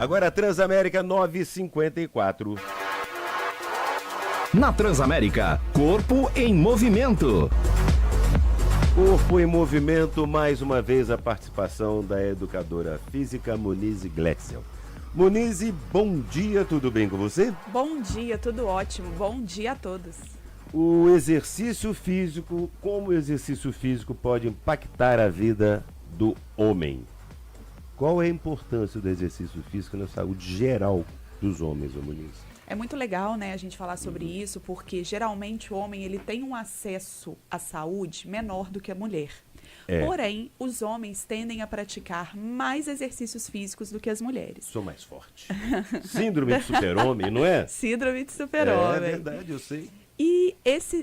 Agora a Transamérica 9h54. Na Transamérica, Corpo em Movimento. Corpo em Movimento, mais uma vez a participação da educadora física Monize Gletzel. Monize, bom dia, tudo bem com você? Bom dia, tudo ótimo. Bom dia a todos. O exercício físico, como o exercício físico pode impactar a vida do homem? Qual é a importância do exercício físico na saúde geral dos homens, Monize? É muito legal, né, a gente falar sobre isso, porque geralmente o homem ele tem um acesso à saúde menor do que a mulher. Porém, os homens tendem a praticar mais exercícios físicos do que as mulheres. Sou mais forte. Síndrome de super-homem, não é? Síndrome de super-homem. É verdade, eu sei. E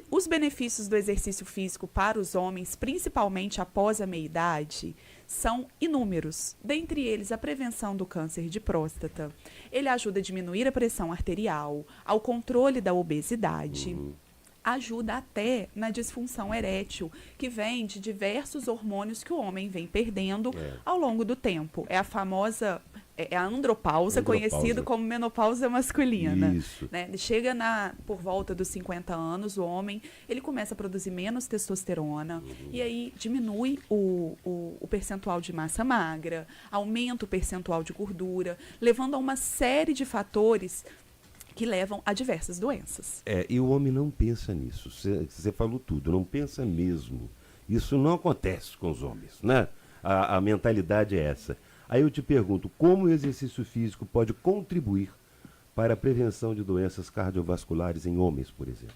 os benefícios do exercício físico para os homens, principalmente após a meia-idade, são inúmeros. Dentre eles, a prevenção do câncer de próstata. Ele ajuda a diminuir a pressão arterial, ao controle da obesidade. Ajuda até na disfunção erétil, que vem de diversos hormônios que o homem vem perdendo ao longo do tempo. É a famosa... É a andropausa, conhecido como menopausa masculina. Isso. Né? Chega por volta dos 50 anos, o homem ele começa a produzir menos testosterona e aí diminui o percentual de massa magra, aumenta o percentual de gordura, levando a uma série de fatores que levam a diversas doenças. E o homem não pensa nisso. Você falou tudo, não pensa mesmo. Isso não acontece com os homens, né? A mentalidade é essa. Aí eu te pergunto, como o exercício físico pode contribuir para a prevenção de doenças cardiovasculares em homens, por exemplo?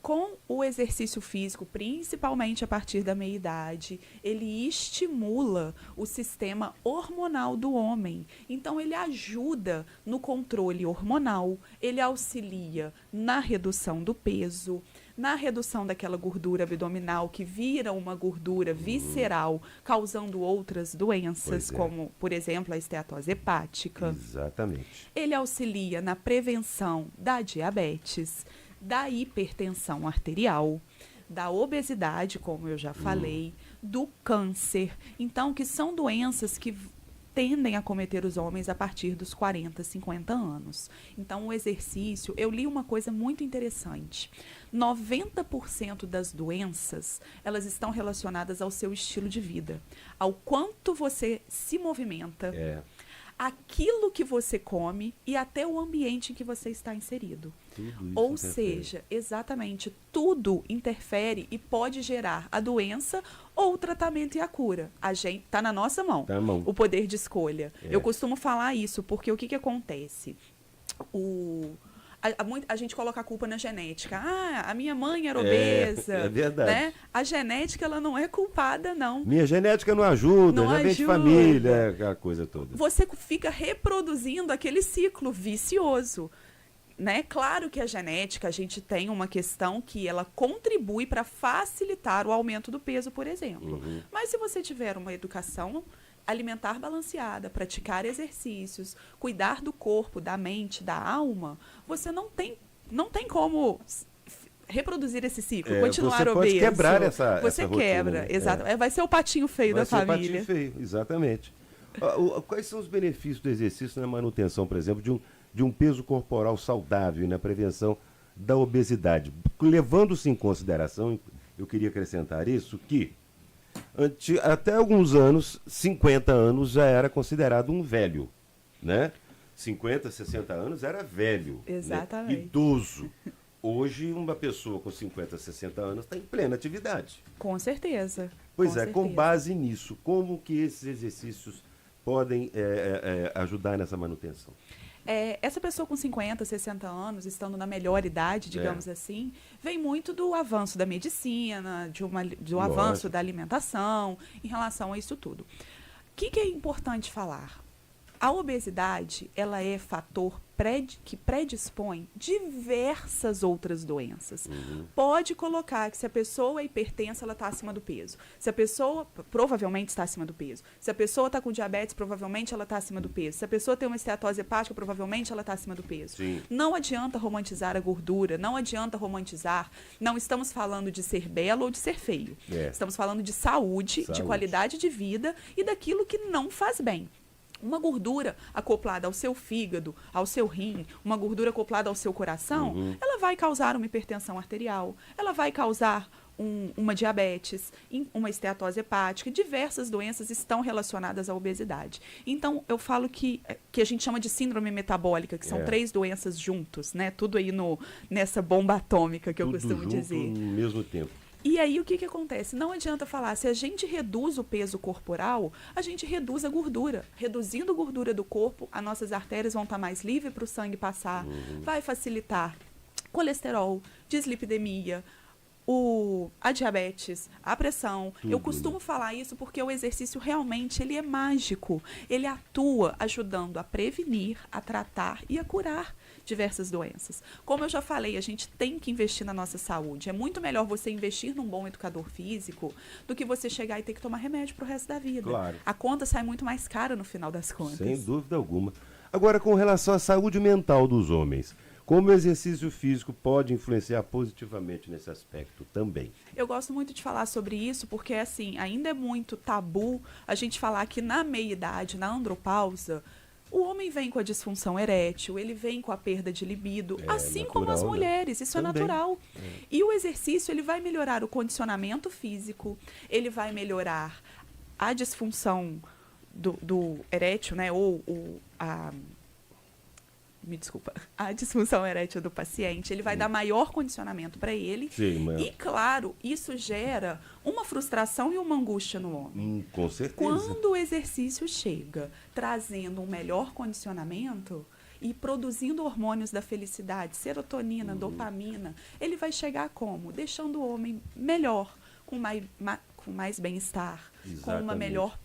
Com o exercício físico, principalmente a partir da meia-idade, ele estimula o sistema hormonal do homem. Então, ele ajuda no controle hormonal, ele auxilia na redução do peso, na redução daquela gordura abdominal que vira uma gordura visceral, causando outras doenças, como, por exemplo, a esteatose hepática. Exatamente. Ele auxilia na prevenção da diabetes, da hipertensão arterial, da obesidade, como eu já falei, do câncer. Então, que são doenças que tendem a cometer os homens a partir dos 40, 50 anos. Então, o exercício, eu li uma coisa muito interessante. 90% das doenças, elas estão relacionadas ao seu estilo de vida, ao quanto você se movimenta, aquilo que você come e até o ambiente em que você está inserido. Ou seja, exatamente, tudo interfere e pode gerar a doença ou o tratamento e a cura. A gente está na nossa mão, o poder de escolha. Eu costumo falar isso porque o que acontece? A gente coloca a culpa na genética. A minha mãe era obesa. É verdade. Né? A genética, ela não é culpada, não. Minha genética não ajuda, já vem de família, aquela coisa toda. Você fica reproduzindo aquele ciclo vicioso. Né? Claro que a genética, a gente tem uma questão que ela contribui para facilitar o aumento do peso, por exemplo. Mas se você tiver uma educação alimentar balanceada, praticar exercícios, cuidar do corpo, da mente, da alma, você não tem como reproduzir esse ciclo, continuar obeso. Você pode quebrar essa Você quebra, rotina, exato. Vai ser o patinho feio da família. Vai ser o patinho feio, exatamente. Quais são os benefícios do exercício na manutenção, por exemplo, de um peso corporal saudável e na prevenção da obesidade? Levando-se em consideração, eu queria acrescentar isso, que até alguns anos, 50 anos já era considerado um velho, né? 50, 60 anos era velho, exatamente, né? Idoso. Hoje, uma pessoa com 50, 60 anos está em plena atividade. Com certeza. Pois com base nisso, como que esses exercícios podem ajudar nessa manutenção? Essa pessoa com 50, 60 anos, estando na melhor idade, digamos assim, vem muito do avanço da medicina, do avanço da alimentação, em relação a isso tudo. O que é importante falar? A obesidade, ela é fator que predispõe diversas outras doenças. Pode colocar que se a pessoa é hipertensa, ela está acima do peso. Se a pessoa, provavelmente está acima do peso. Se a pessoa está com diabetes, provavelmente ela está acima do peso. Se a pessoa tem uma esteatose hepática, provavelmente ela está acima do peso. Sim. Não adianta romantizar a gordura, não adianta romantizar. Não estamos falando de ser belo ou de ser feio. Estamos falando de saúde, de qualidade de vida e daquilo que não faz bem. Uma gordura acoplada ao seu fígado, ao seu rim, uma gordura acoplada ao seu coração, ela vai causar uma hipertensão arterial, ela vai causar uma diabetes, uma esteatose hepática, diversas doenças estão relacionadas à obesidade. Então, eu falo que a gente chama de síndrome metabólica, que são 3 doenças juntos, né? Tudo aí nessa bomba atômica que eu costumo dizer. Tudo no mesmo tempo. E aí, o que acontece? Não adianta falar, se a gente reduz o peso corporal, a gente reduz a gordura. Reduzindo a gordura do corpo, as nossas artérias vão estar mais livres para o sangue passar, vai facilitar colesterol, dislipidemia, a diabetes, a pressão. Tudo, Eu costumo falar isso porque o exercício realmente ele é mágico. Ele atua ajudando a prevenir, a tratar e a curar diversas doenças. Como eu já falei, a gente tem que investir na nossa saúde. É muito melhor você investir num bom educador físico do que você chegar e ter que tomar remédio pro resto da vida. Claro. A conta sai muito mais cara no final das contas. Sem dúvida alguma. Agora, com relação à saúde mental dos homens, como o exercício físico pode influenciar positivamente nesse aspecto também? Eu gosto muito de falar sobre isso porque, assim, ainda é muito tabu a gente falar que na meia-idade, na andropausa, o homem vem com a disfunção erétil, ele vem com a perda de libido, assim natural, como as né? mulheres, isso Também. é natural. E o exercício, ele vai melhorar o condicionamento físico, ele vai melhorar a disfunção do erétil, né, me desculpa, a disfunção erétil do paciente, ele vai dar maior condicionamento para ele. Sim, mas... E, claro, isso gera uma frustração e uma angústia no homem. Com certeza. Quando o exercício chega trazendo um melhor condicionamento e produzindo hormônios da felicidade, serotonina, dopamina, ele vai chegar como? Deixando o homem melhor, com mais bem-estar, com uma melhor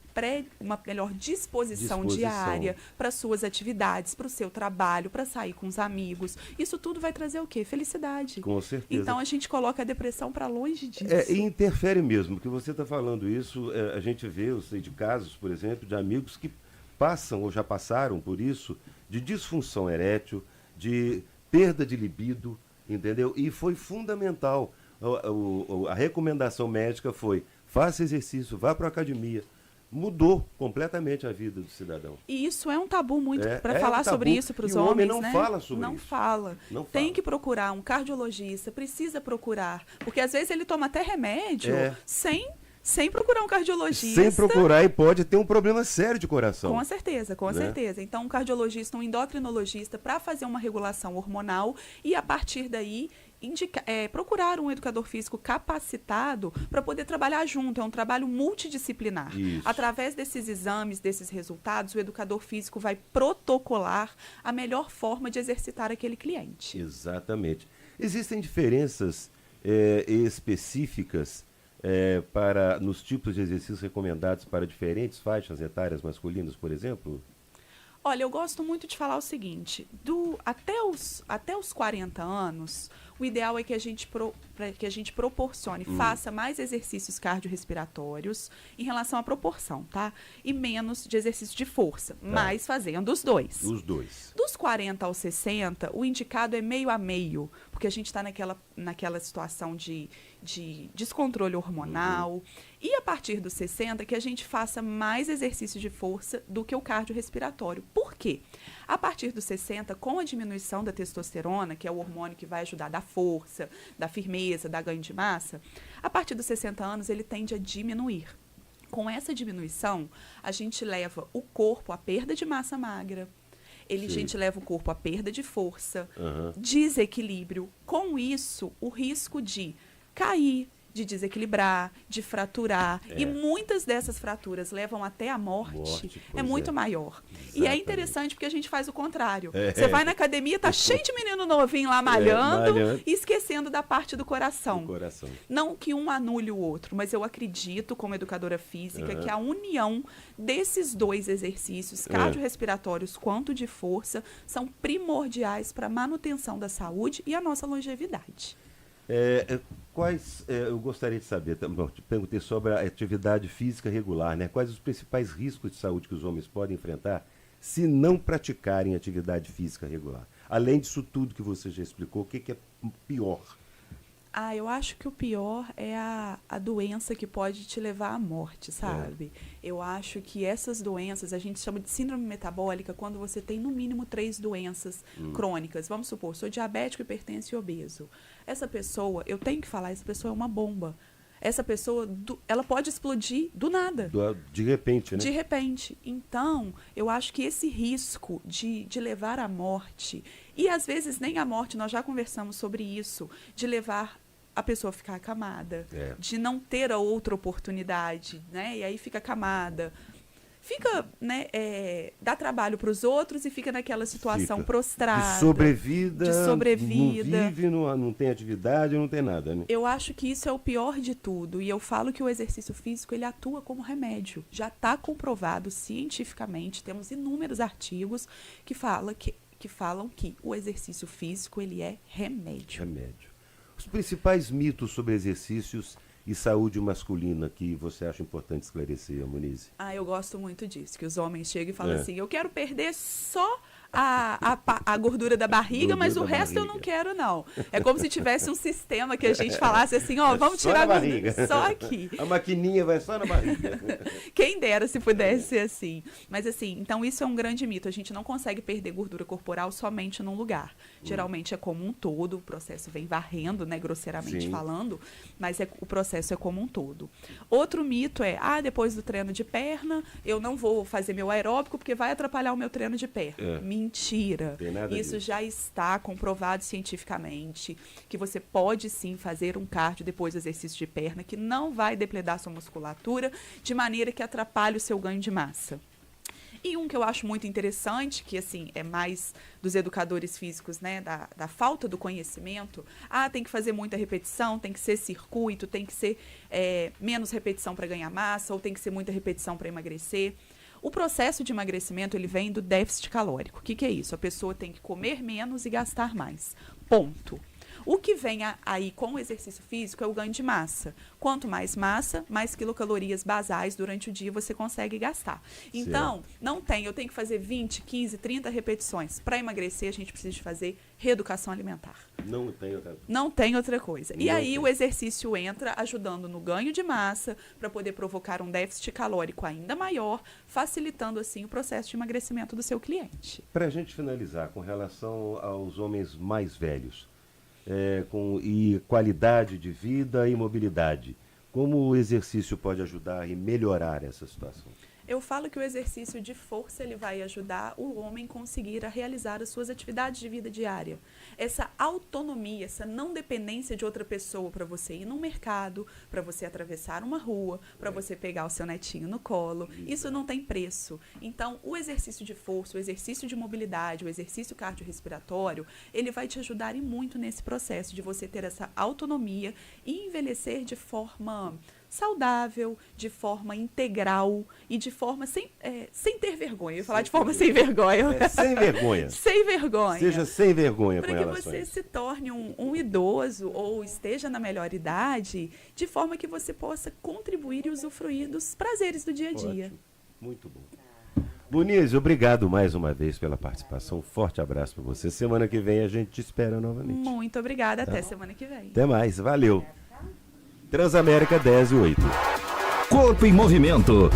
disposição diária para suas atividades, para o seu trabalho, para sair com os amigos. Isso tudo vai trazer o quê? Felicidade. Com certeza. Então, a gente coloca a depressão para longe disso. E interfere mesmo, que você está falando isso, a gente vê, eu sei de casos, por exemplo, de amigos que passam ou já passaram por isso, de disfunção erétil, de perda de libido, entendeu? E foi fundamental. A recomendação médica foi: faça exercício, vá para a academia. Mudou completamente a vida do cidadão. E isso é um tabu muito para um falar tabu, sobre isso para os e o homens, homem não né? fala sobre não isso. Fala. Não Tem fala. que procurar um cardiologista, precisa procurar, porque às vezes ele toma até remédio sem procurar um cardiologista. Sem procurar, e pode ter um problema sério de coração. Com certeza, com certeza. Então, um cardiologista, um endocrinologista para fazer uma regulação hormonal e, a partir daí, procurar um educador físico capacitado para poder trabalhar junto. É um trabalho multidisciplinar. Isso. Através desses exames, desses resultados, o educador físico vai protocolar a melhor forma de exercitar aquele cliente. Exatamente. Existem diferenças específicas nos tipos de exercícios recomendados para diferentes faixas etárias masculinas, por exemplo? Olha, eu gosto muito de falar o seguinte, até os 40 anos, o ideal é que a gente proporcione, faça mais exercícios cardiorrespiratórios em relação à proporção, tá? E menos de exercício de força, mas fazendo os dois. Os dois. Dos 40 aos 60, o indicado é meio a meio, porque a gente está naquela situação de descontrole hormonal. E a partir dos 60, que a gente faça mais exercício de força do que o cardiorrespiratório. Por quê? A partir dos 60, com a diminuição da testosterona, que é o hormônio que vai ajudar a dar força, da firmeza, da ganho de massa, a partir dos 60 anos ele tende a diminuir. Com essa diminuição, a gente leva o corpo à perda de massa magra, a gente leva o corpo à perda de força, desequilíbrio. Com isso, o risco de cair, de desequilibrar, de fraturar. E muitas dessas fraturas levam até a morte é muito maior. Exatamente. E é interessante porque a gente faz o contrário. Você vai na academia, tá cheio de menino novinho lá malhando e esquecendo da parte do coração. Não que um anule o outro, mas eu acredito, como educadora física, que a união desses dois exercícios, cardiorrespiratórios quanto de força, são primordiais para a manutenção da saúde e a nossa longevidade. Eu gostaria de saber, te perguntei sobre a atividade física regular, né? Quais os principais riscos de saúde que os homens podem enfrentar se não praticarem atividade física regular? Além disso tudo que você já explicou, o que é pior? Eu acho que o pior é a doença que pode te levar à morte, sabe? Eu acho que essas doenças, a gente chama de síndrome metabólica, quando você tem no mínimo 3 doenças crônicas. Vamos supor, sou diabético, hipertenso e obeso. Essa pessoa, eu tenho que falar, essa pessoa é uma bomba. Essa pessoa, ela pode explodir do nada. De repente, né? De repente. Então, eu acho que esse risco de levar à morte, e às vezes nem à morte, nós já conversamos sobre isso, de levar a pessoa a ficar acamada, de não ter a outra oportunidade, né? E aí fica acamada. Fica, né, dá trabalho para os outros e fica naquela situação prostrada. De sobrevida. Não vive, não tem atividade, não tem nada, né? Eu acho que isso é o pior de tudo. E eu falo que o exercício físico, ele atua como remédio. Já está comprovado cientificamente. Temos inúmeros artigos que falam que o exercício físico, ele é remédio. Remédio. Os principais mitos sobre exercícios e saúde masculina que você acha importante esclarecer, Monize? Eu gosto muito disso, que os homens chegam e falam assim, eu quero perder só a gordura da barriga, mas o resto eu não quero, não. É como se tivesse um sistema que a gente falasse assim, vamos tirar a gordura só aqui. A maquininha vai só na barriga. Quem dera se pudesse ser assim. Mas assim, então isso é um grande mito. A gente não consegue perder gordura corporal somente num lugar. Geralmente é como um todo, o processo vem varrendo, né, grosseiramente falando, mas o processo é como um todo. Outro mito é, depois do treino de perna, eu não vou fazer meu aeróbico porque vai atrapalhar o meu treino de perna. Mentira. Isso já está comprovado cientificamente, que você pode sim fazer um cardio depois do exercício de perna, que não vai depredar sua musculatura de maneira que atrapalhe o seu ganho de massa. E um que eu acho muito interessante, que assim é mais dos educadores físicos, né, da falta do conhecimento, tem que fazer muita repetição, tem que ser circuito, tem que ser menos repetição para ganhar massa, ou tem que ser muita repetição para emagrecer. O processo de emagrecimento, ele vem do déficit calórico. O que é isso? A pessoa tem que comer menos e gastar mais. Ponto. O que vem aí com o exercício físico é o ganho de massa. Quanto mais massa, mais quilocalorias basais durante o dia você consegue gastar. Então, eu tenho que fazer 20, 15, 30 repetições. Para emagrecer, a gente precisa de fazer reeducação alimentar. Não tem outra coisa. E aí o exercício entra ajudando no ganho de massa para poder provocar um déficit calórico ainda maior, facilitando assim o processo de emagrecimento do seu cliente. Para a gente finalizar, com relação aos homens mais velhos, e qualidade de vida e mobilidade, como o exercício pode ajudar e melhorar essa situação? Eu falo que o exercício de força, ele vai ajudar o homem a conseguir realizar as suas atividades de vida diária. Essa autonomia, essa não dependência de outra pessoa para você ir no mercado, para você atravessar uma rua, para você pegar o seu netinho no colo, isso não tem preço. Então, o exercício de força, o exercício de mobilidade, o exercício cardiorrespiratório, ele vai te ajudar e muito nesse processo de você ter essa autonomia e envelhecer de forma saudável, de forma integral e de forma sem ter vergonha. Eu ia falar de forma sem vergonha. Sem vergonha. Sem vergonha. Seja sem vergonha com relação a isso. Para que você se torne um idoso ou esteja na melhor idade, de forma que você possa contribuir e usufruir dos prazeres do dia a dia. Ótimo. Muito bom. Monize, obrigado mais uma vez pela participação. Um forte abraço para você. Semana que vem a gente te espera novamente. Muito obrigada. Até semana que vem. Até mais. Valeu. Transamérica 10 e 8. Corpo em movimento.